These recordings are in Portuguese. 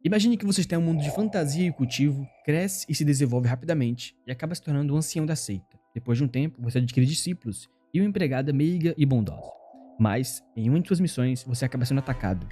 Imagine que você está em um mundo de fantasia e cultivo, cresce e se desenvolve rapidamente e acaba se tornando um ancião da seita. Depois de um tempo, você adquire discípulos e uma empregada meiga e bondosa. Mas, em uma de suas missões, você acaba sendo atacado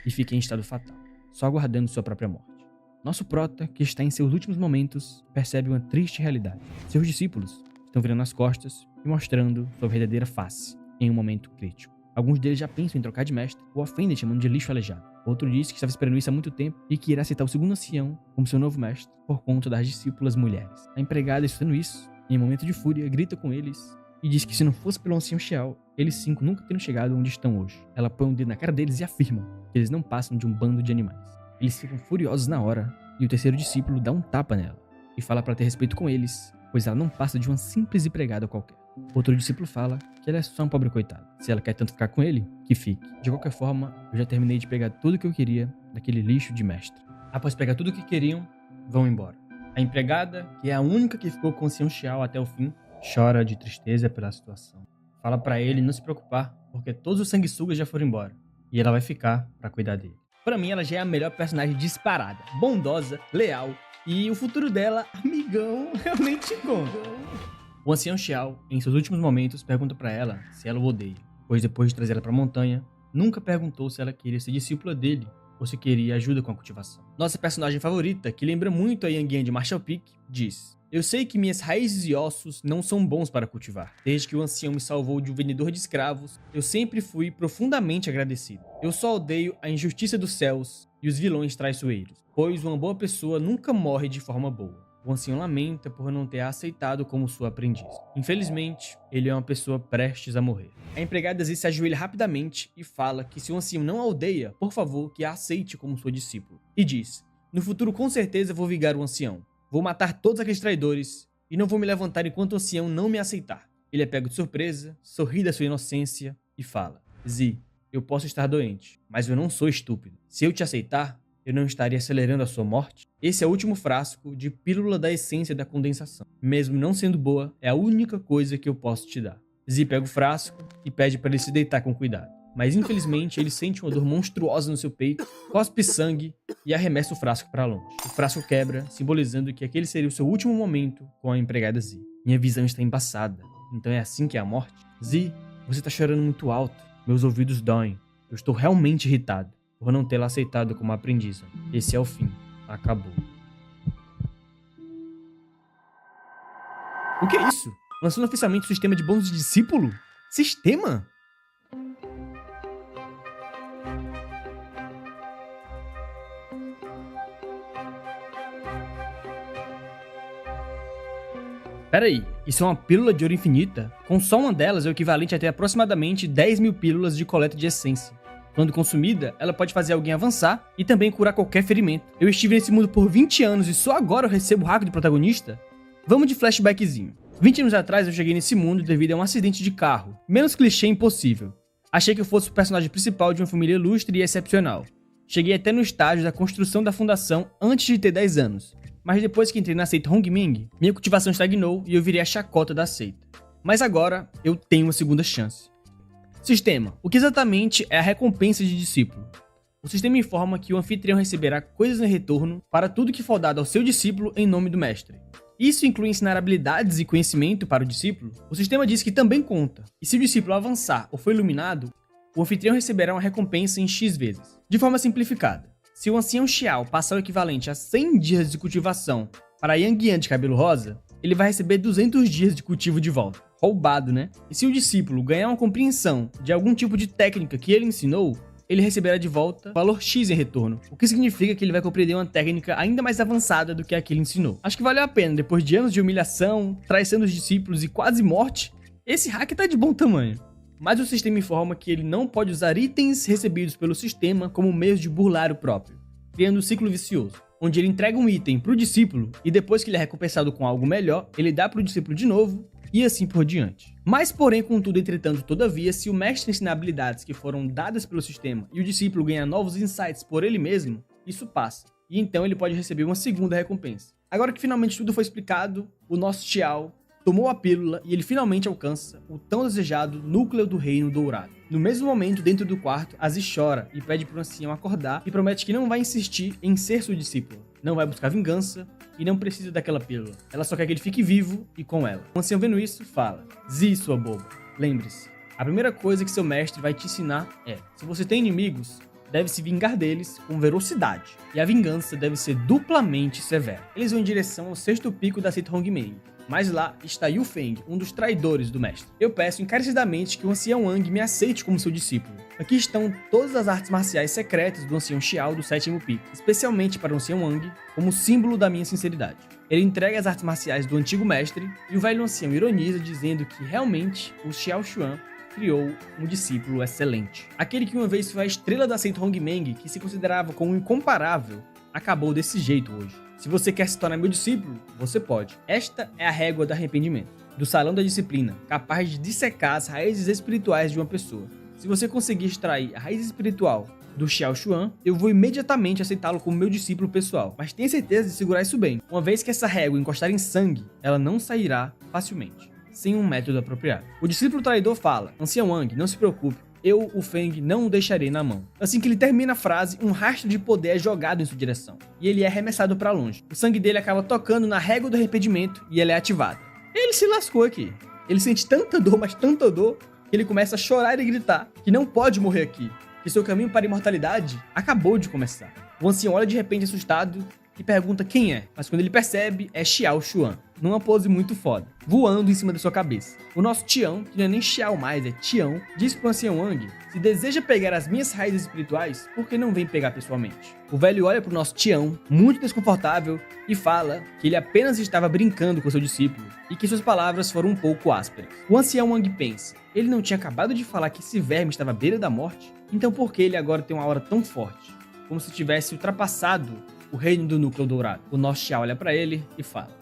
e fica em estado fatal, só aguardando sua própria morte. Nosso prota, que está em seus últimos momentos, percebe uma triste realidade. Seus discípulos estão virando as costas e mostrando sua verdadeira face em um momento crítico. Alguns deles já pensam em trocar de mestre ou ofendem chamando de lixo aleijado. Outro diz que estava esperando isso há muito tempo e que irá aceitar o segundo ancião como seu novo mestre por conta das discípulas mulheres. A empregada, escutando isso, em um momento de fúria, grita com eles e diz que se não fosse pelo ancião Xiao, eles 5 nunca teriam chegado onde estão hoje. Ela põe um dedo na cara deles e afirma que eles não passam de um bando de animais. Eles ficam furiosos na hora e o terceiro discípulo dá um tapa nela e fala para ter respeito com eles, pois ela não passa de uma simples empregada qualquer. Outro discípulo fala que ela é só um pobre coitado. Se ela quer tanto ficar com ele, que fique. De qualquer forma, eu já terminei de pegar tudo que eu queria daquele lixo de mestre. Após pegar tudo o que queriam, vão embora. A empregada, que é a única que ficou com o Ancião Xiao até o fim, chora de tristeza pela situação. Fala pra ele não se preocupar, porque todos os sanguessugas já foram embora. E ela vai ficar pra cuidar dele. Pra mim, ela já é a melhor personagem disparada. Bondosa, leal. E o futuro dela, amigão, realmente conta. O Ancião Xiao, em seus últimos momentos, pergunta pra ela se ela o odeia, pois depois de trazer ela pra montanha, nunca perguntou se ela queria ser discípula dele ou se queria ajuda com a cultivação. Nossa personagem favorita, que lembra muito a Yang Yan de Marshall Peak, diz: "Eu sei que minhas raízes e ossos não são bons para cultivar. Desde que o ancião me salvou de um vendedor de escravos, eu sempre fui profundamente agradecido. Eu só odeio a injustiça dos céus e os vilões traiçoeiros, pois uma boa pessoa nunca morre de forma boa. O ancião lamenta por não ter a aceitado como sua aprendiz. Infelizmente, ele é uma pessoa prestes a morrer." A empregada Zi se ajoelha rapidamente e fala que se o ancião não a odeia, por favor, que a aceite como sua discípula. E diz: "No futuro com certeza vou vingar o ancião. Vou matar todos aqueles traidores e não vou me levantar enquanto o ancião não me aceitar." Ele é pego de surpresa, sorri da sua inocência e fala: "Zi, eu posso estar doente, mas eu não sou estúpido. Se eu te aceitar, eu não estaria acelerando a sua morte?" Esse é o último frasco de pílula da essência da condensação. Mesmo não sendo boa, é a única coisa que eu posso te dar. Zi pega o frasco e pede para ele se deitar com cuidado. Mas infelizmente ele sente uma dor monstruosa no seu peito, cospe sangue e arremessa o frasco para longe. O frasco quebra, simbolizando que aquele seria o seu último momento com a empregada Zi. Minha visão está embaçada. Então é assim que é a morte? Zi, você tá chorando muito alto. Meus ouvidos doem. Eu estou realmente irritado por não tê-la aceitado como aprendiz. Esse é o fim. Acabou. O que é isso? Lançando oficialmente o sistema de bônus de discípulo? Sistema? Peraí, isso é uma pílula de ouro infinita? Com só uma delas é o equivalente a ter aproximadamente 10 mil pílulas de coleta de essência. Quando consumida, ela pode fazer alguém avançar e também curar qualquer ferimento. Eu estive nesse mundo por 20 anos e só agora eu recebo o hack de protagonista? Vamos de flashbackzinho. 20 anos atrás eu cheguei nesse mundo devido a um acidente de carro. Menos clichê impossível. Achei que eu fosse o personagem principal de uma família ilustre e excepcional. Cheguei até no estágio da construção da fundação antes de ter 10 anos. Mas depois que entrei na seita Hongming, minha cultivação estagnou e eu virei a chacota da seita. Mas agora eu tenho uma segunda chance. Sistema. O que exatamente é a recompensa de discípulo? O sistema informa que o anfitrião receberá coisas em retorno para tudo que for dado ao seu discípulo em nome do mestre. Isso inclui ensinar habilidades e conhecimento para o discípulo. O sistema diz que também conta, e se o discípulo avançar ou for iluminado, o anfitrião receberá uma recompensa em X vezes. De forma simplificada, se o ancião Xiao passar o equivalente a 100 dias de cultivação para a Yang Yan de cabelo rosa, ele vai receber 200 dias de cultivo de volta. Roubado, né? E se o discípulo ganhar uma compreensão de algum tipo de técnica que ele ensinou, ele receberá de volta valor X em retorno, o que significa que ele vai compreender uma técnica ainda mais avançada do que a que ele ensinou. Acho que valeu a pena, depois de anos de humilhação, traição dos discípulos e quase morte, esse hack tá de bom tamanho. Mas o sistema informa que ele não pode usar itens recebidos pelo sistema como meios de burlar o próprio, criando um ciclo vicioso, onde ele entrega um item pro discípulo e depois que ele é recompensado com algo melhor, ele dá pro discípulo de novo e assim por diante. Mas porém, contudo, entretanto, todavia, se o mestre ensinar habilidades que foram dadas pelo sistema e o discípulo ganhar novos insights por ele mesmo, isso passa, e então ele pode receber uma segunda recompensa. Agora que finalmente tudo foi explicado, o nosso Xiao tomou a pílula e ele finalmente alcança o tão desejado núcleo do Reino Dourado. No mesmo momento, dentro do quarto, Aziz chora e pede para o ancião acordar e promete que não vai insistir em ser sua discípula, não vai buscar vingança e não precisa daquela pílula. Ela só quer que ele fique vivo e com ela. O ancião, vendo isso, fala: Zi, sua boba, lembre-se, a primeira coisa que seu mestre vai te ensinar é: se você tem inimigos, deve se vingar deles com velocidade, e a vingança deve ser duplamente severa. Eles vão em direção ao sexto pico da seita Hongmeng, mas lá está Yu Feng, um dos traidores do mestre. Eu peço encarecidamente que o ancião Wang me aceite como seu discípulo. Aqui estão todas as artes marciais secretas do ancião Xiao do sétimo pico, especialmente para o ancião Wang, como símbolo da minha sinceridade. Ele entrega as artes marciais do antigo mestre, e o velho ancião ironiza dizendo que realmente o Xiao Xuan criou um discípulo excelente. Aquele que uma vez foi a estrela da seita Hongmeng, que se considerava como incomparável, acabou desse jeito hoje. Se você quer se tornar meu discípulo, você pode. Esta é a régua do arrependimento, do salão da disciplina, capaz de dissecar as raízes espirituais de uma pessoa. Se você conseguir extrair a raiz espiritual do Xiao Xuan, eu vou imediatamente aceitá-lo como meu discípulo pessoal. Mas tenha certeza de segurar isso bem. Uma vez que essa régua encostar em sangue, ela não sairá facilmente, sem um método apropriado. O discípulo traidor fala: Ancião Wang, não se preocupe, eu, o Feng, não o deixarei na mão. Assim que ele termina a frase, um rastro de poder é jogado em sua direção, e ele é arremessado para longe. O sangue dele acaba tocando na régua do arrependimento e ela é ativada. Ele se lascou aqui. Ele sente tanta dor, mas tanta dor, que ele começa a chorar e gritar que não pode morrer aqui, que seu caminho para a imortalidade acabou de começar. O ancião olha de repente assustado e pergunta quem é, mas quando ele percebe, é Xiao Xuan, numa pose muito foda, voando em cima da sua cabeça. O nosso Tião, que não é nem Xiao mais, é Tião, diz pro ancião Wang: se deseja pegar as minhas raízes espirituais, por que não vem pegar pessoalmente? O velho olha pro nosso Tião, muito desconfortável, e fala que ele apenas estava brincando com seu discípulo, e que suas palavras foram um pouco ásperas. O ancião Wang pensa: ele não tinha acabado de falar que esse verme estava à beira da morte? Então por que ele agora tem uma aura tão forte? Como se tivesse ultrapassado o reino do núcleo dourado. O nosso Xiao olha pra ele e fala: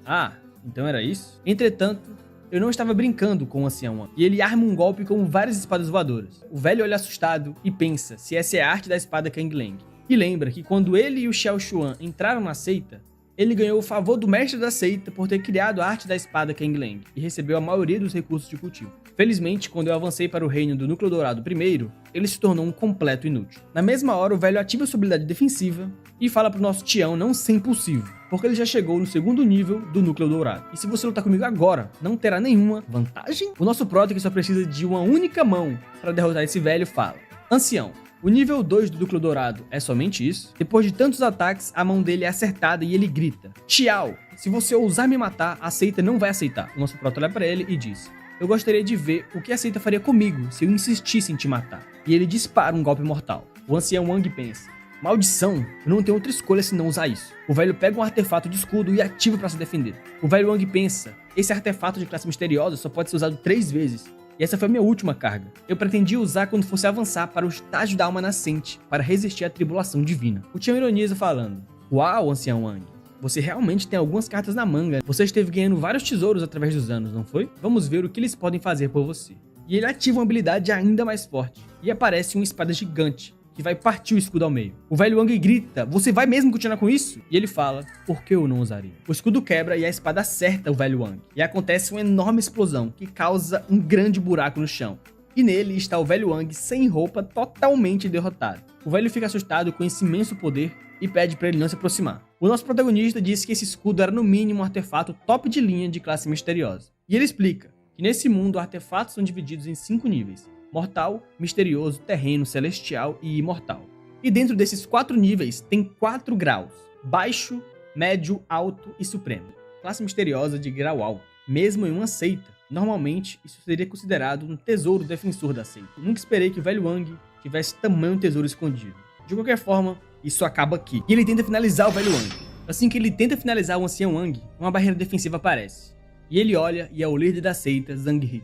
ah, então era isso? Entretanto, eu não estava brincando com o ancião Wang, e ele arma um golpe com várias espadas voadoras. O velho olha assustado e pensa se essa é a arte da espada Kang Leng. E lembra que quando ele e o Xiao Xuan entraram na seita, ele ganhou o favor do mestre da seita por ter criado a arte da espada Kang Leng e recebeu a maioria dos recursos de cultivo. Felizmente, quando eu avancei para o reino do núcleo dourado primeiro, ele se tornou um completo inútil. Na mesma hora, o velho ativa sua habilidade defensiva e fala pro nosso Tião não ser impulsivo, porque ele já chegou no segundo nível do núcleo dourado. E se você lutar comigo agora, não terá nenhuma vantagem? O nosso prota, que só precisa de uma única mão para derrotar esse velho, fala: Ancião, o nível 2 do núcleo dourado é somente isso? Depois de tantos ataques, a mão dele é acertada e ele grita: Xiao, se você ousar me matar, a seita não vai aceitar. O nosso prota olha pra ele e diz: eu gostaria de ver o que a seita faria comigo se eu insistisse em te matar. E ele dispara um golpe mortal. O ancião Wang pensa: maldição, eu não tenho outra escolha senão usar isso. O velho pega um artefato de escudo e ativa para se defender. O velho Wang pensa: esse artefato de classe misteriosa só pode ser usado 3 vezes. E essa foi a minha última carga. Eu pretendia usar quando fosse avançar para o estágio da alma nascente, para resistir à tribulação divina. O Tião ironiza falando: uau, ancião Wang, você realmente tem algumas cartas na manga. Você esteve ganhando vários tesouros através dos anos, não foi? Vamos ver o que eles podem fazer por você. E ele ativa uma habilidade ainda mais forte. E aparece uma espada gigante, que vai partir o escudo ao meio. O velho Wang grita: você vai mesmo continuar com isso? E ele fala: por que eu não usaria? O escudo quebra e a espada acerta o velho Wang. E acontece uma enorme explosão, que causa um grande buraco no chão. E nele está o velho Wang sem roupa, totalmente derrotado. O velho fica assustado com esse imenso poder e pede para ele não se aproximar. O nosso protagonista disse que esse escudo era no mínimo um artefato top de linha de classe misteriosa. E ele explica que nesse mundo artefatos são divididos em 5 níveis: mortal, misterioso, terreno, celestial e imortal. E dentro desses 4 níveis tem 4 graus: baixo, médio, alto e supremo. Classe misteriosa de grau alto. Mesmo em uma seita, normalmente isso seria considerado um tesouro defensor da seita. Eu nunca esperei que o velho Wang tivesse tamanho tesouro escondido. De qualquer forma, isso acaba aqui. E ele tenta finalizar o velho Wang. Assim que ele tenta finalizar o ancião Wang, uma barreira defensiva aparece. E ele olha e é o líder da seita, Zhang He,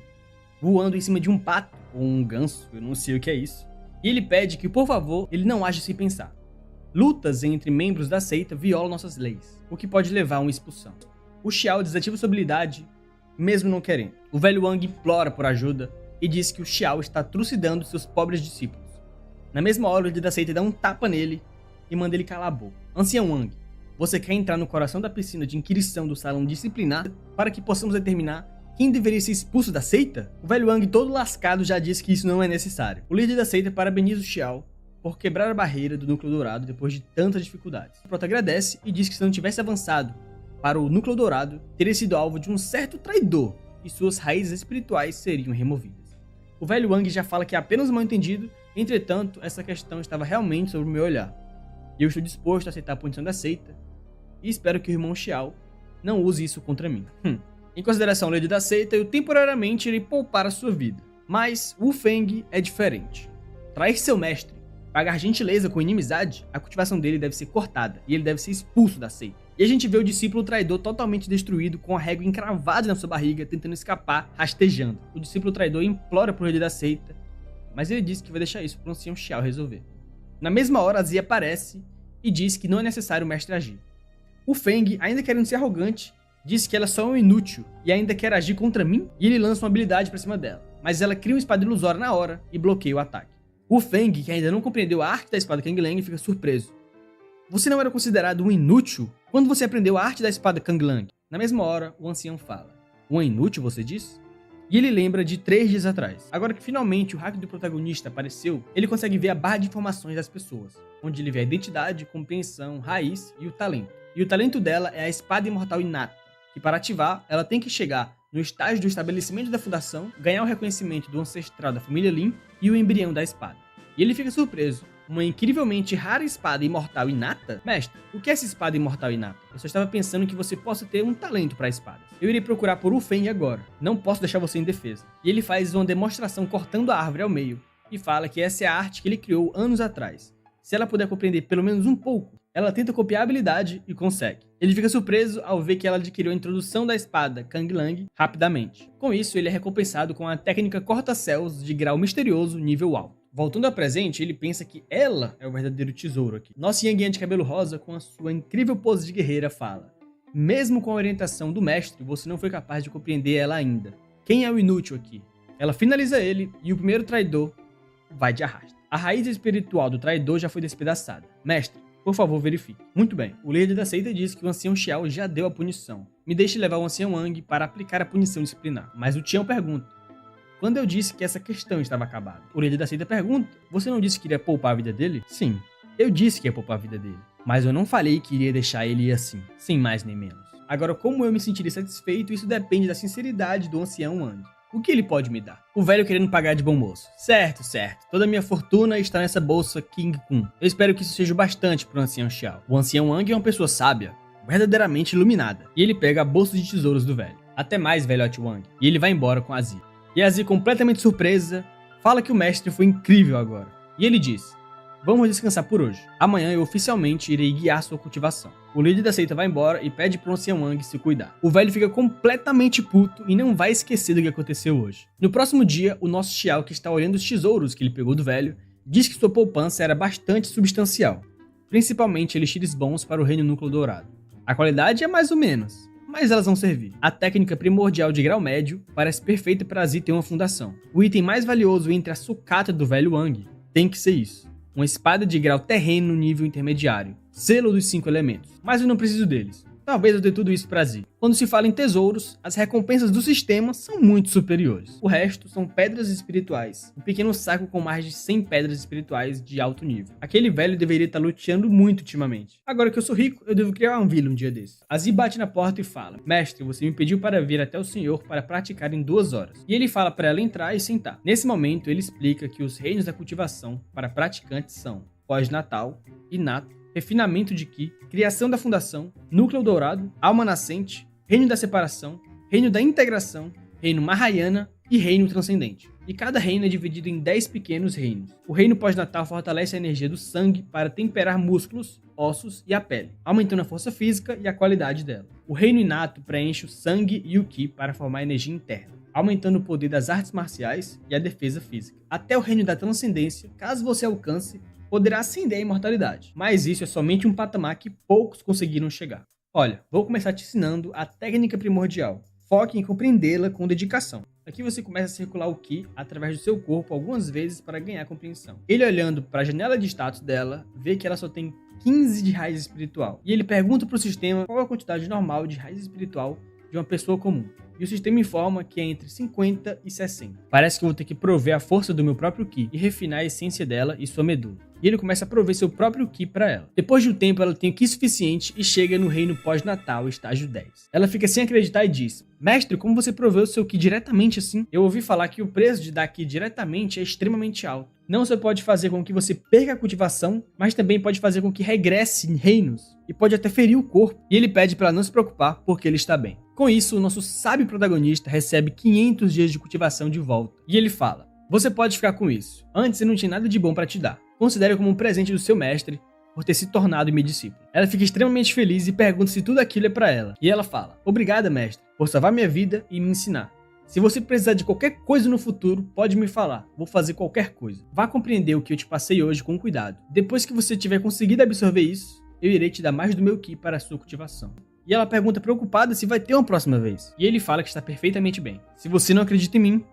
voando em cima de um pato, ou um ganso, eu não sei o que é isso. E ele pede que, por favor, ele não age sem pensar. Lutas entre membros da seita violam nossas leis, o que pode levar a uma expulsão. O Xiao desativa sua habilidade, mesmo não querendo. O velho Wang implora por ajuda e diz que o Xiao está trucidando seus pobres discípulos. Na mesma hora, o líder da seita dá um tapa nele e manda ele calar a boca. Ancião Wang, Você quer entrar no coração da piscina de inquirição do salão disciplinar para que possamos determinar quem deveria ser expulso da seita? O velho Wang, todo lascado, já disse que isso não é necessário. O líder da seita parabeniza o Xiao por quebrar a barreira do núcleo dourado depois de tantas dificuldades. O prota agradece e diz que se não tivesse avançado para o núcleo dourado, teria sido alvo de um certo traidor e suas raízes espirituais seriam removidas. O velho Wang já fala que é apenas um mal-entendido, entretanto, essa questão estava realmente sobre o meu olhar. E eu estou disposto a aceitar a punição da seita e espero que o irmão Xiao não use isso contra mim. Em consideração ao líder da seita, eu temporariamente irei poupar a sua vida. Mas Wu Feng é diferente. Trair seu mestre, pagar gentileza com inimizade, a cultivação dele deve ser cortada e ele deve ser expulso da seita. E a gente vê o discípulo traidor totalmente destruído, com a régua encravada na sua barriga, tentando escapar, rastejando. O discípulo traidor implora pro líder da seita, mas ele diz que vai deixar isso pro ancião Xiao resolver. Na mesma hora, a Zi aparece e diz que não é necessário o mestre agir. O Feng, ainda querendo ser arrogante, diz que ela só é um inútil e ainda quer agir contra mim, e ele lança uma habilidade pra cima dela. Mas ela cria uma espada ilusória na hora e bloqueia o ataque. O Feng, que ainda não compreendeu a arte da espada Kang Lang, fica surpreso. Você não era considerado um inútil quando você aprendeu a arte da espada Kang Lang? Na mesma hora, o ancião fala. Um inútil, você diz? E ele lembra de 3 dias atrás. Agora que finalmente o hack do protagonista apareceu, ele consegue ver a barra de informações das pessoas, onde ele vê a identidade, compreensão, raiz e o talento. E o talento dela é a espada imortal inata, que para ativar, ela tem que chegar no estágio do estabelecimento da fundação, ganhar o reconhecimento do ancestral da família Lin e o embrião da espada. E ele fica surpreso. Uma incrivelmente rara espada imortal inata? Mestre, o que é essa espada imortal inata? Eu só estava pensando que você possa ter um talento para espadas. Eu irei procurar por Wu Feng agora. Não posso deixar você indefeso. E ele faz uma demonstração cortando a árvore ao meio e fala que essa é a arte que ele criou anos atrás. Se ela puder compreender pelo menos um pouco, ela tenta copiar a habilidade e consegue. Ele fica surpreso ao ver que ela adquiriu a introdução da espada Kang Lang rapidamente. Com isso, ele é recompensado com a técnica corta-céus de grau misterioso nível alto. Voltando ao presente, ele pensa que ela é o verdadeiro tesouro aqui. Nossa Yang Yan de cabelo rosa, com a sua incrível pose de guerreira, fala: mesmo com a orientação do mestre, você não foi capaz de compreender ela ainda. Quem é o inútil aqui? Ela finaliza ele e o primeiro traidor vai de arrasto. A raiz espiritual do traidor já foi despedaçada. Mestre, por favor, verifique. Muito bem, o líder da seita diz que o ancião Xiao já deu a punição. Me deixe levar o ancião Wang para aplicar a punição disciplinar. Mas o Tião pergunta: quando eu disse que essa questão estava acabada? O líder da seita pergunta: você não disse que iria poupar a vida dele? Sim, eu disse que ia poupar a vida dele. Mas eu não falei que iria deixar ele ir assim, sem mais nem menos. Agora, como eu me sentiria satisfeito, isso depende da sinceridade do ancião Wang. O que ele pode me dar? O velho querendo pagar de bom moço. Certo. Toda a minha fortuna está nessa bolsa King Kun. Eu espero que isso seja o bastante para o ancião Xiao. O ancião Wang é uma pessoa sábia, verdadeiramente iluminada. E ele pega a bolsa de tesouros do velho. Até mais, velhote Wang. E ele vai embora com a Zi. E a Zi, completamente surpresa, fala que o mestre foi incrível agora. E ele diz: vamos descansar por hoje. Amanhã eu oficialmente irei guiar sua cultivação. O líder da seita vai embora e pede pro ancião Wang se cuidar. O velho fica completamente puto e não vai esquecer do que aconteceu hoje. No próximo dia, o nosso Xiao, que está olhando os tesouros que ele pegou do velho, diz que sua poupança era bastante substancial, principalmente elixires bons para o reino núcleo dourado. A qualidade é mais ou menos, mas elas vão servir. A técnica primordial de grau médio parece perfeita para a Zi ter uma fundação. O item mais valioso entre a sucata do velho Wang tem que ser isso: uma espada de grau terreno nível intermediário, selo dos 5 elementos. Mas eu não preciso deles. Talvez eu dê tudo isso pra Zi. Quando se fala em tesouros, as recompensas do sistema são muito superiores. O resto são pedras espirituais. Um pequeno saco com mais de 100 pedras espirituais de alto nível. Aquele velho deveria estar luteando muito ultimamente. Agora que eu sou rico, eu devo criar uma vila um dia desse. A Zi bate na porta e fala: mestre, você me pediu para vir até o senhor para praticar em 2 horas. E ele fala para ela entrar e sentar. Nesse momento, ele explica que os reinos da cultivação para praticantes são pós-natal, inato, refinamento de Ki, criação da fundação, núcleo dourado, alma nascente, reino da separação, reino da integração, reino Mahayana e reino transcendente. E cada reino é dividido em 10 pequenos reinos. O reino pós-natal fortalece a energia do sangue para temperar músculos, ossos e a pele, aumentando a força física e a qualidade dela. O reino inato preenche o sangue e o Ki para formar energia interna, aumentando o poder das artes marciais e a defesa física. Até o reino da transcendência, caso você alcance, poderá ascender a imortalidade, mas isso é somente um patamar que poucos conseguiram chegar. Olha, vou começar te ensinando a técnica primordial. Foque em compreendê-la com dedicação. Aqui você começa a circular o Ki através do seu corpo algumas vezes para ganhar compreensão. Ele, olhando para a janela de status dela, vê que ela só tem 15 de raiz espiritual. E ele pergunta para o sistema qual a quantidade normal de raiz espiritual de uma pessoa comum. E o sistema informa que é entre 50 e 60. Parece que eu vou ter que prover a força do meu próprio Ki e refinar a essência dela e sua medula. E ele começa a prover seu próprio Ki para ela. Depois de um tempo, ela tem o Ki suficiente e chega no reino pós-natal, estágio 10. Ela fica sem acreditar e diz: mestre, como você proveu seu Ki diretamente assim? Eu ouvi falar que o preço de dar Ki diretamente é extremamente alto. Não só pode fazer com que você perca a cultivação, mas também pode fazer com que regresse em reinos e pode até ferir o corpo. E ele pede para ela não se preocupar porque ele está bem. Com isso, o nosso sábio protagonista recebe 500 dias de cultivação de volta. E ele fala: você pode ficar com isso. Antes eu não tinha nada de bom para te dar. Considere como um presente do seu mestre por ter se tornado minha discípula. Ela fica extremamente feliz e pergunta se tudo aquilo é para ela. E ela fala: obrigada, mestre, por salvar minha vida e me ensinar. Se você precisar de qualquer coisa no futuro, pode me falar. Vou fazer qualquer coisa. Vá compreender o que eu te passei hoje com cuidado. Depois que você tiver conseguido absorver isso, eu irei te dar mais do meu Ki para a sua cultivação. E ela pergunta preocupada se vai ter uma próxima vez. E ele fala que está perfeitamente bem. Se você não acredita em mim,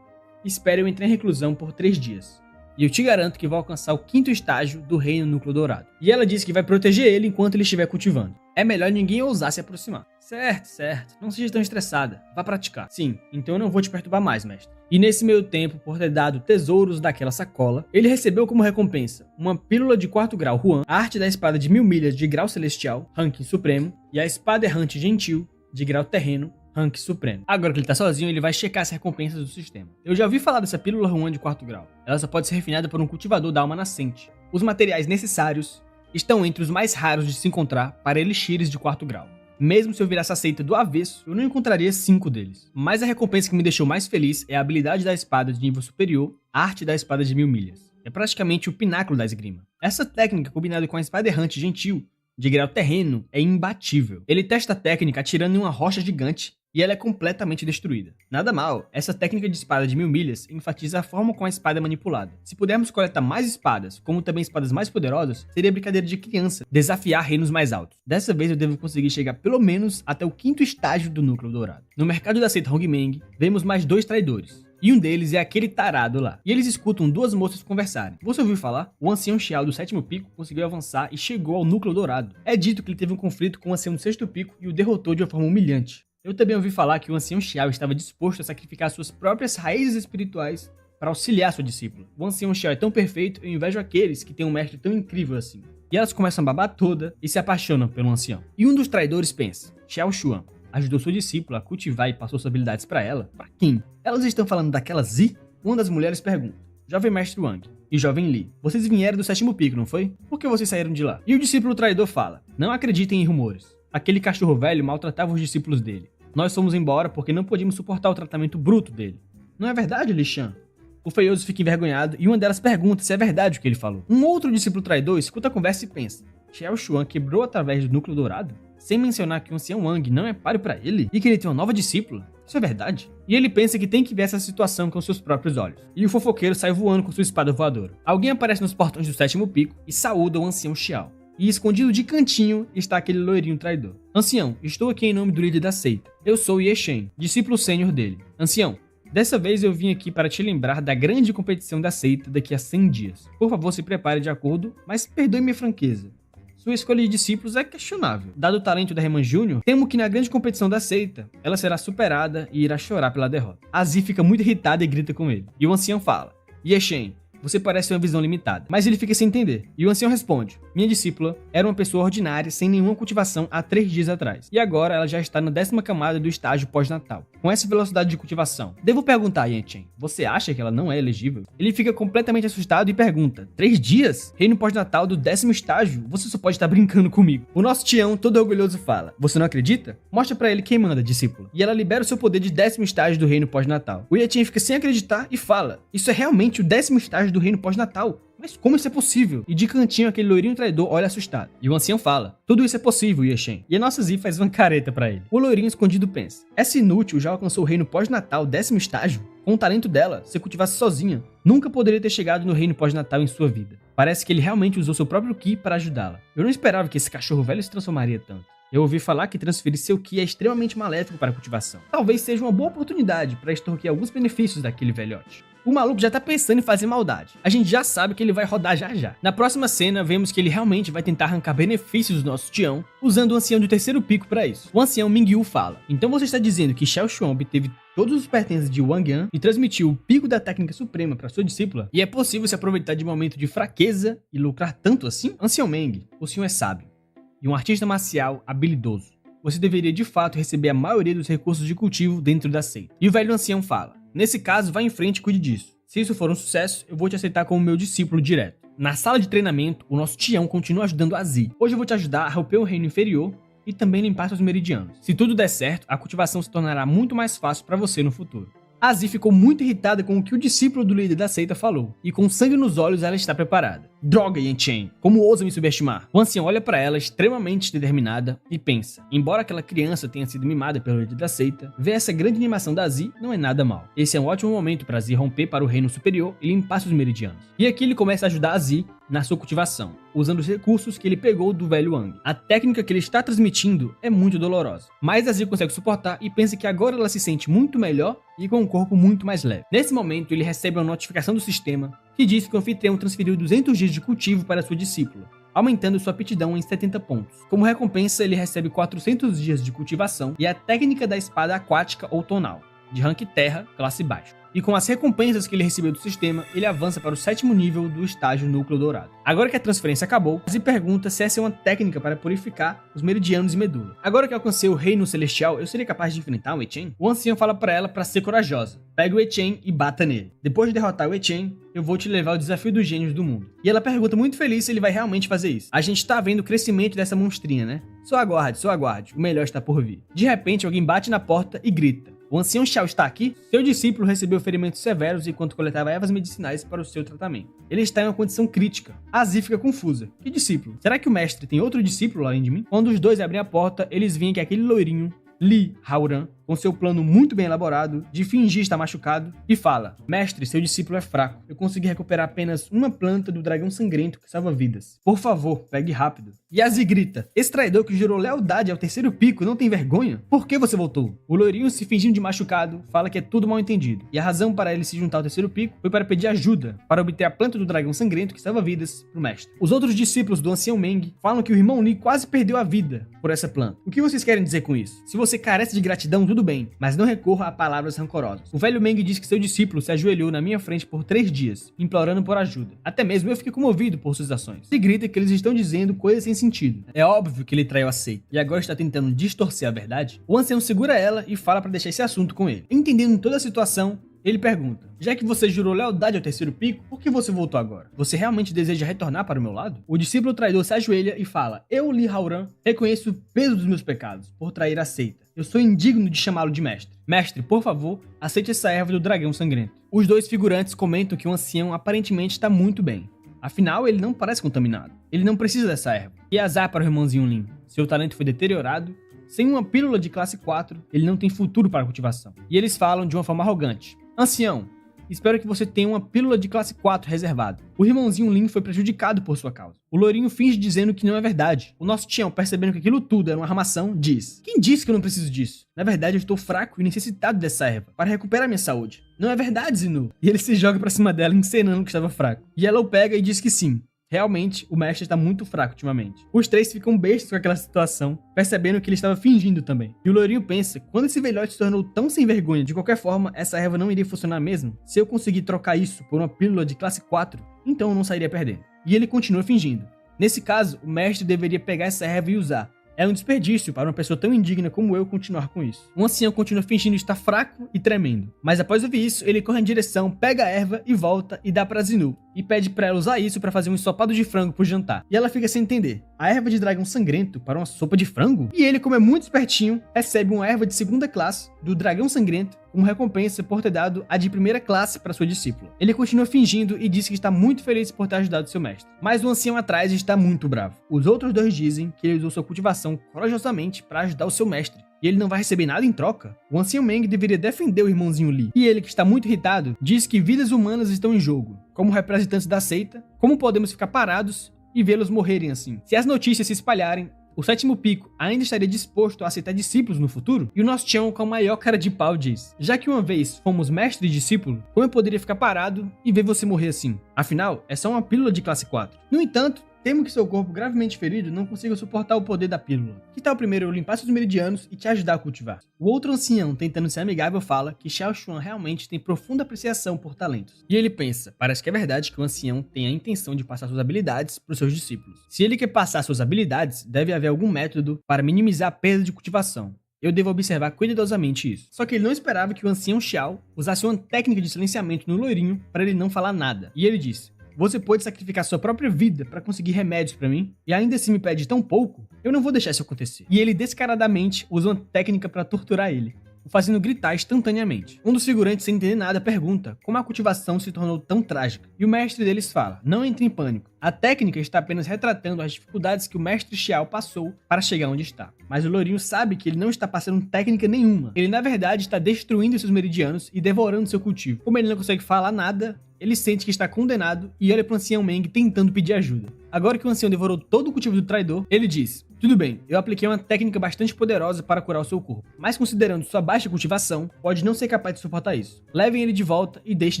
espere eu entrar em reclusão por 3 dias. E eu te garanto que vou alcançar o 5º estágio do Reino Núcleo Dourado. E ela diz que vai proteger ele enquanto ele estiver cultivando. É melhor ninguém ousar se aproximar. Certo. Não seja tão estressada. Vá praticar. Sim, então eu não vou te perturbar mais, mestre. E nesse meio tempo, por ter dado tesouros daquela sacola, ele recebeu como recompensa uma pílula de 4º grau Huan, a arte da espada de 1000 milhas de grau celestial, ranking supremo, e a espada errante gentil, de grau terreno, rank supremo. Agora que ele tá sozinho, ele vai checar as recompensas do sistema. Eu já ouvi falar dessa pílula Huan de 4º grau. Ela só pode ser refinada por um cultivador da alma nascente. Os materiais necessários estão entre os mais raros de se encontrar para elixires de 4º grau. Mesmo se eu virasse a seita do avesso, eu não encontraria 5 deles. Mas a recompensa que me deixou mais feliz é a habilidade da espada de nível superior, a arte da espada de 1000 milhas. É praticamente o pináculo da esgrima. Essa técnica, combinada com a espada errante gentil, de grau terreno, é imbatível. Ele testa a técnica atirando em uma rocha gigante e ela é completamente destruída. Nada mal, essa técnica de espada de 1000 milhas enfatiza a forma como a espada é manipulada. Se pudermos coletar mais espadas, como também espadas mais poderosas, seria brincadeira de criança desafiar reinos mais altos. Dessa vez eu devo conseguir chegar pelo menos até o 5º estágio do Núcleo Dourado. No mercado da seita Hongmeng, vemos mais 2 traidores. E um deles é aquele tarado lá. E eles escutam 2 moças conversarem. Você ouviu falar? O ancião Xiao do 7º pico conseguiu avançar e chegou ao Núcleo Dourado. É dito que ele teve um conflito com o ancião do 6º pico e o derrotou de uma forma humilhante. Eu também ouvi falar que o ancião Xiao estava disposto a sacrificar suas próprias raízes espirituais para auxiliar sua discípula. O ancião Xiao é tão perfeito, eu invejo aqueles que têm um mestre tão incrível assim. E elas começam a babar toda e se apaixonam pelo ancião. E um dos traidores pensa: Xiao Xuan ajudou sua discípula a cultivar e passou suas habilidades para ela? Para quem? Elas estão falando daquela Zi? Uma das mulheres pergunta: Jovem Mestre Wang e Jovem Li, vocês vieram do 7º pico, não foi? Por que vocês saíram de lá? E o discípulo traidor fala: não acreditem em rumores. Aquele cachorro velho maltratava os discípulos dele. Nós fomos embora porque não podíamos suportar o tratamento bruto dele. Não é verdade, Li Shan? O feioso fica envergonhado e uma delas pergunta se é verdade o que ele falou. Um outro discípulo traidor escuta a conversa e pensa: Xiao Xuan quebrou através do Núcleo Dourado? Sem mencionar que o ancião Wang não é páreo para ele e que ele tem uma nova discípula? Isso é verdade? E ele pensa que tem que ver essa situação com seus próprios olhos. E o fofoqueiro sai voando com sua espada voadora. Alguém aparece nos portões do 7º pico e saúda o ancião Xiao. E escondido de cantinho está aquele loirinho traidor. Ancião, estou aqui em nome do líder da seita. Eu sou Ye Shen, discípulo sênior dele. Ancião, dessa vez eu vim aqui para te lembrar da grande competição da seita daqui a 100 dias. Por favor, se prepare de acordo, mas perdoe minha franqueza. Sua escolha de discípulos é questionável. Dado o talento da Reman Jr., temo que na grande competição da seita, ela será superada e irá chorar pela derrota. A Zi fica muito irritada e grita com ele. E o ancião fala: Ye Shen, você parece ter uma visão limitada. Mas ele fica sem entender. E o ancião responde: minha discípula era uma pessoa ordinária sem nenhuma cultivação há 3 dias atrás. E agora ela já está na 10ª camada do estágio pós-natal. Com essa velocidade de cultivação, devo perguntar a Yan Chen, você acha que ela não é elegível? Ele fica completamente assustado e pergunta: 3 dias? Reino pós-natal do 10º estágio? Você só pode estar brincando comigo. O nosso Tião, todo orgulhoso, fala: você não acredita? Mostra pra ele quem manda, discípula. E ela libera o seu poder de 10º estágio do reino pós-natal. O Yan Chen fica sem acreditar e fala: isso é realmente o 10º estágio do reino pós-natal? Mas como isso é possível? E de cantinho aquele loirinho traidor olha assustado. E o ancião fala: tudo isso é possível, Ye Shen. E a nossa Zi faz uma careta pra ele. O loirinho escondido pensa: essa inútil já alcançou o reino pós-natal 10º estágio? Com o talento dela, se cultivasse sozinha, nunca poderia ter chegado no reino pós-natal em sua vida. Parece que ele realmente usou seu próprio Ki para ajudá-la. Eu não esperava que esse cachorro velho se transformaria tanto. Eu ouvi falar que transferir seu Ki é extremamente maléfico para a cultivação. Talvez seja uma boa oportunidade para extorquir alguns benefícios daquele velhote. O maluco já tá pensando em fazer maldade. A gente já sabe que ele vai rodar já já. Na próxima cena, vemos que ele realmente vai tentar arrancar benefícios do nosso Tião, usando o ancião do terceiro pico para isso. O ancião Mingyu fala: então você está dizendo que Xiao Xuan obteve todos os pertences de Wang Yan e transmitiu o pico da técnica suprema para sua discípula? E é possível se aproveitar de um momento de fraqueza e lucrar tanto assim? Ancião Meng, o senhor é sábio e um artista marcial habilidoso. Você deveria de fato receber a maioria dos recursos de cultivo dentro da seita. E o velho ancião fala: nesse caso, vá em frente e cuide disso. Se isso for um sucesso, eu vou te aceitar como meu discípulo direto. Na sala de treinamento, o nosso Tião continua ajudando a Zi. Hoje eu vou te ajudar a romper o reino inferior e também limpar seus meridianos. Se tudo der certo, a cultivação se tornará muito mais fácil para você no futuro. A Zi ficou muito irritada com o que o discípulo do líder da seita falou, e com sangue nos olhos ela está preparada. Droga, Yan Chen, como ousa me subestimar? O ancião olha para ela extremamente determinada e pensa: embora aquela criança tenha sido mimada pelo líder da seita, ver essa grande animação da Zi não é nada mal. Esse é um ótimo momento para Zi romper para o reino superior e limpar seus meridianos. E aqui ele começa a ajudar a Zi na sua cultivação, usando os recursos que ele pegou do velho Wang. A técnica que ele está transmitindo é muito dolorosa, mas a Zi consegue suportar e pensa que agora ela se sente muito melhor e com um corpo muito mais leve. Nesse momento, ele recebe uma notificação do sistema que diz que o anfitrião transferiu 200 dias de cultivo para sua discípula, aumentando sua aptidão em 70 pontos. Como recompensa, ele recebe 400 dias de cultivação e a técnica da espada aquática ou tonal, de rank terra, classe baixa. E com as recompensas que ele recebeu do sistema, ele avança para o 7º nível do estágio núcleo dourado. Agora que a transferência acabou, Zi pergunta se essa é uma técnica para purificar os meridianos e medula. Agora que alcancei o reino celestial, eu seria capaz de enfrentar o Wei-Chen? O ancião fala para ela para ser corajosa. Pegue o Wei-Chen e bata nele. Depois de derrotar o Wei-Chen, eu vou te levar ao desafio dos gênios do mundo. E ela pergunta muito feliz se ele vai realmente fazer isso. A gente tá vendo o crescimento dessa monstrinha, né? Só aguarde, o melhor está por vir. De repente, alguém bate na porta e grita: o ancião Xiao está aqui? Seu discípulo recebeu ferimentos severos enquanto coletava ervas medicinais para o seu tratamento. Ele está em uma condição crítica. A Zi fica confusa. Que discípulo? Será que o mestre tem outro discípulo além de mim? Quando os dois abrem a porta, eles veem que aquele loirinho, Li Haoran, com seu plano muito bem elaborado de fingir estar machucado, e fala: mestre, seu discípulo é fraco. Eu consegui recuperar apenas uma planta do dragão sangrento que salva vidas. Por favor, pegue rápido. E a Zi grita: esse traidor que jurou lealdade ao terceiro pico não tem vergonha? Por que você voltou? O loirinho, se fingindo de machucado, fala que é tudo mal entendido, e a razão para ele se juntar ao terceiro pico foi para pedir ajuda para obter a planta do dragão sangrento que salva vidas pro mestre. Os outros discípulos do ancião Meng falam que o irmão Li quase perdeu a vida por essa planta. O que vocês querem dizer com isso? Se você carece de gratidão, tudo bem, mas não recorra a palavras rancorosas. O velho Meng diz que seu discípulo se ajoelhou na minha frente por 3 dias, implorando por ajuda. Até mesmo eu fiquei comovido por suas ações. E grita que eles estão dizendo coisas sem sentido. É óbvio que ele traiu a seita e agora está tentando distorcer a verdade. O ancião segura ela e fala para deixar esse assunto com ele. Entendendo toda a situação, ele pergunta: já que você jurou lealdade ao terceiro pico, por que você voltou agora? Você realmente deseja retornar para o meu lado? O discípulo traidor se ajoelha e fala: eu, Li Haoran, reconheço o peso dos meus pecados por trair a seita. Eu sou indigno de chamá-lo de mestre. Mestre, por favor, aceite essa erva do dragão sangrento. Os dois figurantes comentam que o ancião aparentemente está muito bem. Afinal, ele não parece contaminado. Ele não precisa dessa erva. E azar para o irmãozinho Lin. Seu talento foi deteriorado. Sem uma pílula de classe 4, ele não tem futuro para a cultivação. E eles falam de uma forma arrogante: ancião, espero que você tenha uma pílula de classe 4 reservada. O irmãozinho Lin foi prejudicado por sua causa. O lourinho finge dizendo que não é verdade. O nosso Tião, percebendo que aquilo tudo era uma armação, diz: quem disse que eu não preciso disso? Na verdade, eu estou fraco e necessitado dessa erva para recuperar minha saúde. Não é verdade, Zinu? E ele se joga pra cima dela, encenando que estava fraco. E ela o pega e diz que sim. Realmente, o mestre está muito fraco ultimamente. Os três ficam bestos com aquela situação, percebendo que ele estava fingindo também. E o loirinho pensa: quando esse velhote se tornou tão sem vergonha, de qualquer forma, essa erva não iria funcionar mesmo? Se eu conseguir trocar isso por uma pílula de classe 4, então eu não sairia perdendo. E ele continua fingindo. Nesse caso, o mestre deveria pegar essa erva e usar. É um desperdício para uma pessoa tão indigna como eu continuar com isso. O ancião continua fingindo estar fraco e tremendo. Mas após ouvir isso, ele corre em direção, pega a erva e volta e dá pra Zinu. E pede pra ela usar isso pra fazer um ensopado de frango pro jantar. E ela fica sem entender. A erva de dragão sangrento para uma sopa de frango? E ele, como é muito espertinho, recebe uma erva de segunda classe do dragão sangrento como recompensa por ter dado a de primeira classe para sua discípula. Ele continua fingindo e diz que está muito feliz por ter ajudado seu mestre. Mas o ancião atrás está muito bravo. Os outros dois dizem que ele usou sua cultivação corajosamente para ajudar o seu mestre. E ele não vai receber nada em troca? O ancião Meng deveria defender o irmãozinho Li. E ele, que está muito irritado, diz que vidas humanas estão em jogo. Como representantes da seita, como podemos ficar parados e vê-los morrerem assim? Se as notícias se espalharem, o sétimo pico ainda estaria disposto a aceitar discípulos no futuro? E o nosso Tião, com a maior cara de pau, diz: já que uma vez fomos mestre e discípulo, como eu poderia ficar parado e ver você morrer assim? Afinal, é só uma pílula de classe 4. No entanto, temo que seu corpo gravemente ferido não consiga suportar o poder da pílula. Que tal primeiro eu limpar seus meridianos e te ajudar a cultivar? O outro ancião, tentando ser amigável, fala que Xiao Xuan realmente tem profunda apreciação por talentos. E ele pensa, parece que é verdade que o ancião tem a intenção de passar suas habilidades para os seus discípulos. Se ele quer passar suas habilidades, deve haver algum método para minimizar a perda de cultivação. Eu devo observar cuidadosamente isso. Só que ele não esperava que o ancião Xiao usasse uma técnica de silenciamento no loirinho para ele não falar nada. E ele disse: você pode sacrificar sua própria vida para conseguir remédios para mim? E ainda assim me pede tão pouco? Eu não vou deixar isso acontecer. E ele descaradamente usa uma técnica para torturar ele, o fazendo gritar instantaneamente. Um dos figurantes, sem entender nada, pergunta como a cultivação se tornou tão trágica. E o mestre deles fala: não entre em pânico. A técnica está apenas retratando as dificuldades que o mestre Xiao passou para chegar onde está. Mas o lourinho sabe que ele não está passando técnica nenhuma. Ele, na verdade, está destruindo seus meridianos e devorando seu cultivo. Como ele não consegue falar nada, ele sente que está condenado e olha para o ancião Meng tentando pedir ajuda. Agora que o ancião devorou todo o cultivo do traidor, ele diz: tudo bem, eu apliquei uma técnica bastante poderosa para curar o seu corpo, mas considerando sua baixa cultivação, pode não ser capaz de suportar isso. Levem ele de volta e deixe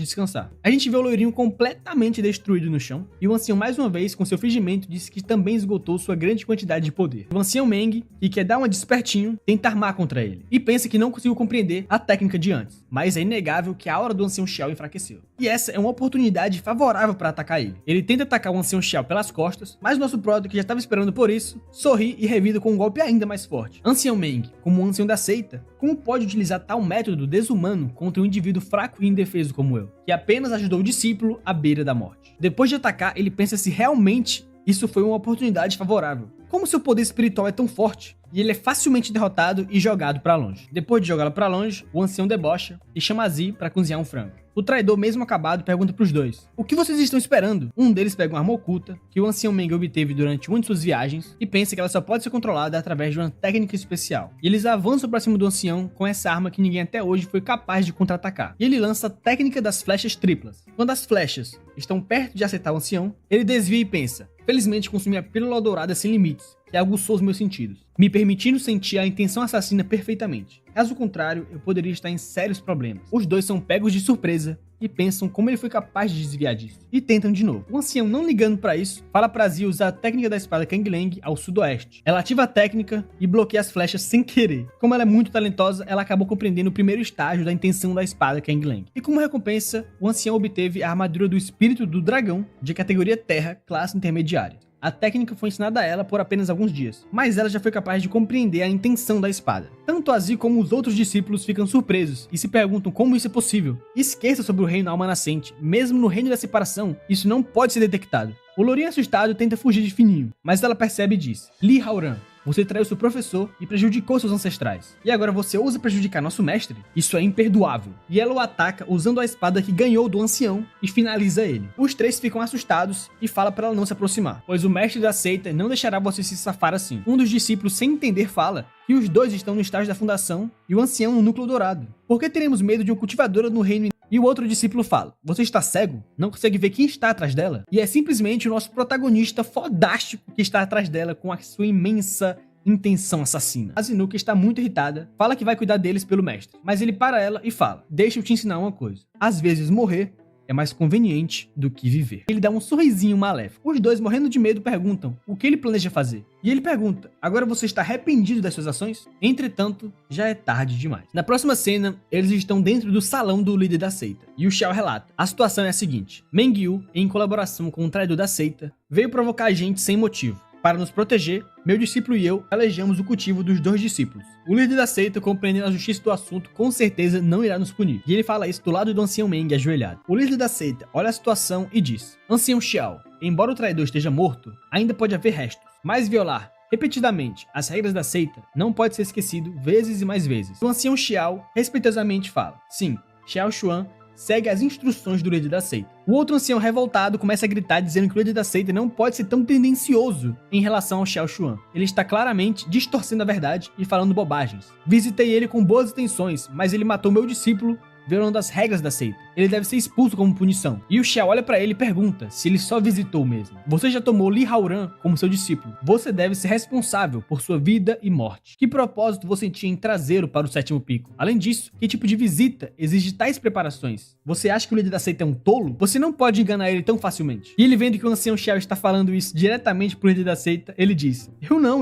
descansar. A gente vê o loirinho completamente destruído no chão, e o ancião mais uma vez, com seu fingimento, disse que também esgotou sua grande quantidade de poder. O ancião Meng, que quer dar uma despertinho, tenta armar contra ele, e pensa que não conseguiu compreender a técnica de antes, mas é inegável que a aura do ancião Xiao enfraqueceu. E essa é uma oportunidade favorável para atacar ele. Ele tenta atacar o ancião Xiao pelas costas, mas o nosso Proto, que já estava esperando por isso, sorri e revida com um golpe ainda mais forte. Ancião Meng, como um ancião da seita, como pode utilizar tal método desumano contra um indivíduo fraco e indefeso como eu, que apenas ajudou o discípulo à beira da morte? Depois de atacar, ele pensa se realmente isso foi uma oportunidade favorável. Como seu poder espiritual é tão forte? E ele é facilmente derrotado e jogado para longe. Depois de jogá-lo para longe, o ancião debocha e chama a Zi para cozinhar um frango. O traidor, mesmo acabado, pergunta pros dois: o que vocês estão esperando? Um deles pega uma arma oculta que o ancião Meng obteve durante uma de suas viagens e pensa que ela só pode ser controlada através de uma técnica especial. E eles avançam para cima do ancião com essa arma que ninguém até hoje foi capaz de contra-atacar. E ele lança a técnica das flechas triplas. Quando as flechas estão perto de acertar o ancião, ele desvia e pensa: felizmente consumi a pílula dourada sem limites, que aguçou os meus sentidos, me permitindo sentir a intenção assassina perfeitamente. Caso contrário, eu poderia estar em sérios problemas. Os dois são pegos de surpresa e pensam como ele foi capaz de desviar disso, e tentam de novo. O ancião, não ligando pra isso, fala pra Zi usar a técnica da espada Kang Lang ao sudoeste. Ela ativa a técnica e bloqueia as flechas sem querer. Como ela é muito talentosa, ela acabou compreendendo o primeiro estágio da intenção da espada Kang Lang. E como recompensa, o ancião obteve a armadura do espírito do dragão, de categoria terra, classe intermediária. A técnica foi ensinada a ela por apenas alguns dias, mas ela já foi capaz de compreender a intenção da espada. Tanto a Zi como os outros discípulos ficam surpresos e se perguntam como isso é possível. Esqueça sobre o reino alma nascente, mesmo no reino da separação, isso não pode ser detectado. O lourinho assustado tenta fugir de fininho, mas ela percebe e diz: Li Haoran, você traiu seu professor e prejudicou seus ancestrais. E agora você ousa prejudicar nosso mestre? Isso é imperdoável. E ela o ataca usando a espada que ganhou do ancião e finaliza ele. Os três ficam assustados e fala para ela não se aproximar, pois o mestre da seita não deixará você se safar assim. Um dos discípulos, sem entender, fala que os dois estão no estágio da fundação e o ancião no núcleo dourado. Por que teremos medo de uma cultivadora no reino? E o outro discípulo fala: você está cego? Não consegue ver quem está atrás dela? E é simplesmente o nosso protagonista fodástico que está atrás dela com a sua imensa intenção assassina. A Zinuka está muito irritada, fala que vai cuidar deles pelo mestre, mas ele para ela e fala: deixa eu te ensinar uma coisa. Às vezes morrer é mais conveniente do que viver. Ele dá um sorrisinho maléfico. Os dois, morrendo de medo, perguntam o que ele planeja fazer. E ele pergunta: agora você está arrependido das suas ações? Entretanto, já é tarde demais. Na próxima cena, eles estão dentro do salão do líder da seita. E o Xiao relata: a situação é a seguinte: Meng Yu, em colaboração com o traidor da seita, veio provocar a gente sem motivo. Para nos proteger, meu discípulo e eu alejamos o cultivo dos dois discípulos. O líder da seita, compreendendo a justiça do assunto, com certeza não irá nos punir. E ele fala isso do lado do ancião Meng ajoelhado. O líder da seita olha a situação e diz: ancião Xiao, embora o traidor esteja morto, ainda pode haver restos. Mas violar repetidamente as regras da seita não pode ser esquecido vezes e mais vezes. O ancião Xiao respeitosamente fala: sim, Xiao Xuan segue as instruções do líder da seita. O outro ancião revoltado começa a gritar dizendo que o líder da seita não pode ser tão tendencioso em relação ao Xiao Xuan. Ele está claramente distorcendo a verdade e falando bobagens. Visitei ele com boas intenções, mas ele matou meu discípulo violando as regras da seita. ele deve ser expulso como punição. E o Xiao olha pra ele e pergunta se ele só visitou mesmo. Você já tomou Li Haoran como seu discípulo. Você deve ser responsável por sua vida e morte. Que propósito você tinha em trazê-lo para o sétimo pico? Além disso, que tipo de visita exige tais preparações? Você acha que o líder da seita é um tolo? Você não pode enganar ele tão facilmente. E ele vendo que o ancião Xiao está falando isso diretamente pro líder da seita, ele diz: Eu não.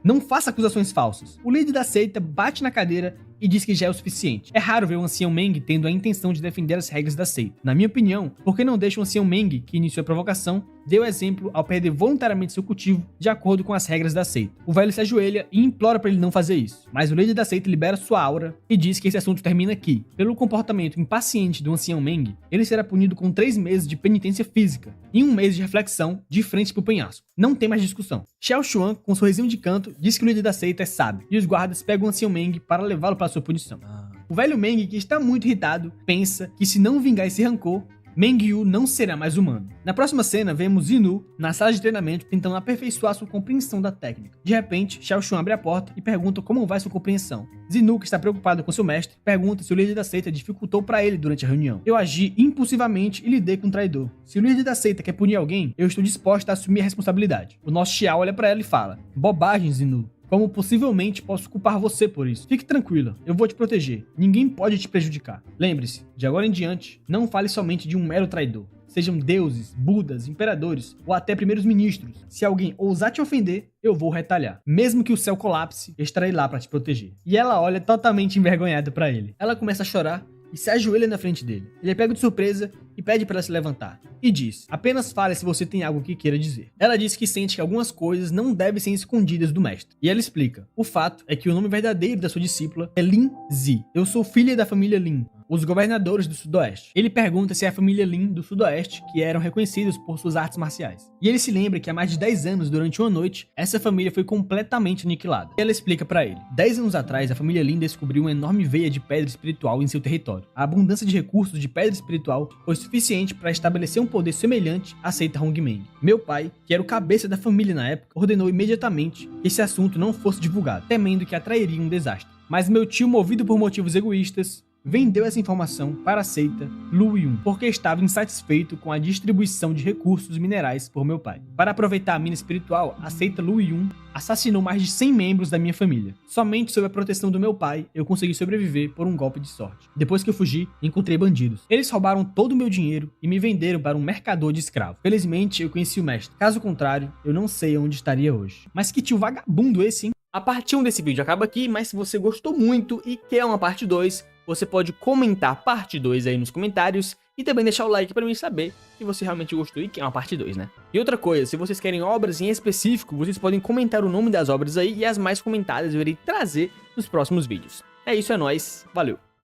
Não faça acusações falsas. O líder da seita bate na cadeira e diz que já é o suficiente. É raro ver o ancião Meng tendo a intenção de defender as regras da seita. Na minha opinião, por que não deixa o ancião Meng, que iniciou a provocação, deu exemplo ao perder voluntariamente seu cultivo de acordo com as regras da seita? O velho se ajoelha e implora para ele não fazer isso, mas o líder da seita libera sua aura e diz que esse assunto termina aqui. Pelo comportamento impaciente do ancião Meng, ele será punido com 3 meses de penitência física e 1 mês de reflexão de frente pro penhasco. Não tem mais discussão. Xiao Xuan, com um sorrisinho de canto, diz que o líder da seita é sábio e os guardas pegam o ancião Meng para levá-lo para sua punição. O velho Meng, que está muito irritado, pensa que se não vingar esse rancor, Meng Yu não será mais humano. Na próxima cena, vemos Zinu na sala de treinamento tentando aperfeiçoar sua compreensão da técnica. De repente, Xiao Xuan abre a porta e pergunta como vai sua compreensão. Zinu, que está preocupado com seu mestre, pergunta se o líder da seita dificultou para ele durante a reunião. Eu agi impulsivamente e lidei com um traidor. Se o líder da seita quer punir alguém, eu estou disposto a assumir a responsabilidade. O nosso Xiao olha para ela e fala: Bobagem, Zinu. Como possivelmente posso culpar você por isso? Fique tranquila, eu vou te proteger. Ninguém pode te prejudicar. Lembre-se, de agora em diante, não fale somente de um mero traidor. Sejam deuses, budas, imperadores ou até primeiros ministros. Se alguém ousar te ofender, eu vou retalhar. Mesmo que o céu colapse, eu estarei lá para te proteger. E ela olha totalmente envergonhada para ele. Ela começa a chorar e se ajoelha na frente dele. Ele é pego de surpresa e pede para ela se levantar. E diz: apenas fale se você tem algo que queira dizer. Ela diz que sente que algumas coisas não devem ser escondidas do mestre. E ela explica: o fato é que o nome verdadeiro da sua discípula é Lin Zi. Eu sou filha da família Lin, os governadores do Sudoeste. Ele pergunta se é a família Lin do Sudoeste que eram reconhecidos por suas artes marciais. E ele se lembra que há mais de 10 anos, durante uma noite, essa família foi completamente aniquilada. E ela explica para ele: 10 anos atrás, a família Lin descobriu uma enorme veia de pedra espiritual em seu território. A abundância de recursos de pedra espiritual foi suficiente para estabelecer um poder semelhante à seita Hongmeng. Meu pai, que era o cabeça da família na época, ordenou imediatamente que esse assunto não fosse divulgado, temendo que atrairia um desastre. Mas meu tio, movido por motivos egoístas, vendeu essa informação para a seita Lu Yun, porque estava insatisfeito com a distribuição de recursos minerais por meu pai. Para aproveitar a mina espiritual, a seita Lu Yun assassinou mais de 100 membros da minha família. Somente sob a proteção do meu pai, eu consegui sobreviver por um golpe de sorte. Depois que eu fugi, encontrei bandidos. Eles roubaram todo o meu dinheiro e me venderam para um mercador de escravo. Felizmente, eu conheci o mestre. Caso contrário, eu não sei onde estaria hoje. Mas que tio vagabundo esse, hein? A parte 1 desse vídeo acaba aqui, mas se você gostou muito e quer uma parte 2, você pode comentar parte 2 aí nos comentários e também deixar o like pra mim saber que você realmente gostou e quer uma parte 2, né? E outra coisa, se vocês querem obras em específico, vocês podem comentar o nome das obras aí e as mais comentadas eu irei trazer nos próximos vídeos. É isso, é nóis, valeu!